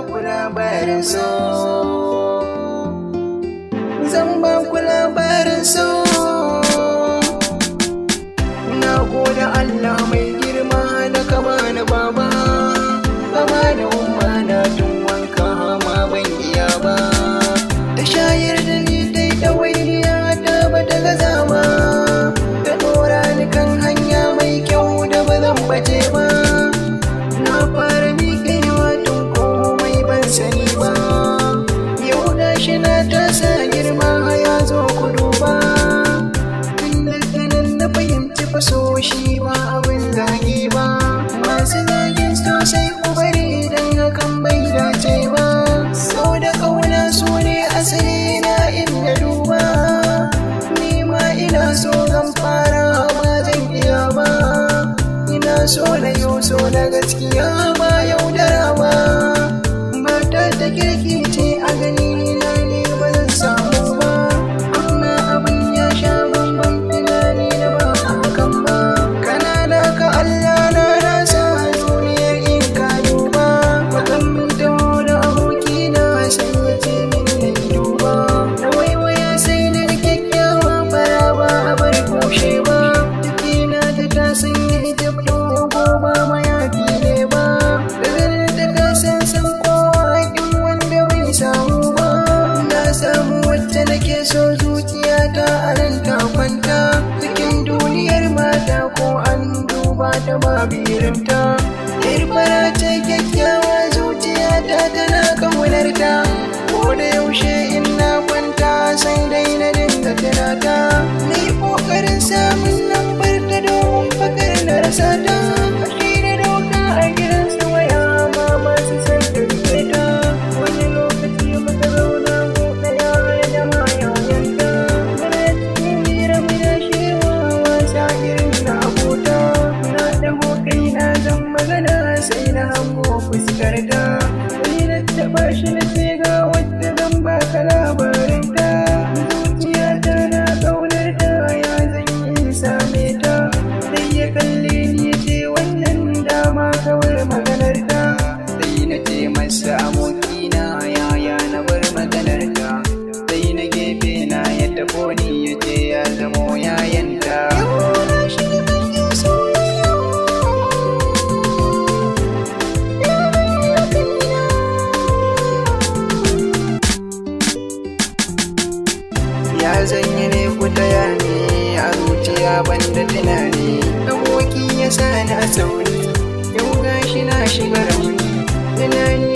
ku labarin so, zan ba ku labarin so. Na gode Allah mai girma da ka bani baba, ka bani umma na tun wanka ma ban iya ba, ta shayar da ni dai ɗawainiya ta ba ta gaza ba, ta ɗora ni kan hanya mai kyau da ba zan bace ba. Na fara miƙewa tun komai ban sani ba, yau gashi na tasa girma ya zo ku duba. Tun daga nan na fahimci faso shi ba abin zagi ba, masu zagin sosai ku bari idan hakan bai dace ba. Sau da ƙauna su ne asali na inda duba, ni ma ina so zan fara ba zan iya ba. Ina so na yau so na gaskiya ba yaudara ba, matar da kirki ce a gani na ne ba zan samu ba, amma abin ya sha bambam tunani da ba a hakan ba. Kana da ka Allah na rasa duniyar in ka duba, bakan taho da aboki na sai ya ce min na duba, na waiwaya sai na kyakkyawa fara ba a bar kushe ba, jikina ta ta sanya hijab dogo ba mayafi ne ba, da ganin ta ka san kowa haƙin wanda bai samu ba. Na samu wacce nake so zuciyata a nan ta kwanta, cikin duniyar mata ko an duba ta babu irinta. Yar fara ce kyakkyawa zuciyata tana ƙaunarta, ko da yaushe in na kwanta sai dai na dinga tunata. Na yi ƙoƙarin samun lambar ta domin fakar na rasa ta, kashi da doka a gidansu waya ma masu san ɗauke ta. Wani lokaci muka zauna ko ɗaya da mayayanta, muna cikin hira muna shewa wasa irin na abota. Na ɗago kaina zan magana sai na hango fuskarta, sai na taɓa shi na ce ga wacce zan baka labarinta. Zuciyata na ƙaunarta ya zan yi same ta, sai ya kalle ni ya ce wannan dama kawai maganarta. Sai na ce masa abokina yaya na bar maganarta, sai na gefe na ya tafo ni ya ce ya zamo yayanta. Ya zanyi ne ku taya ni a zuciya banda tunani, aboki ya sa ni a sauri, yau gashi na shiga rauni tunani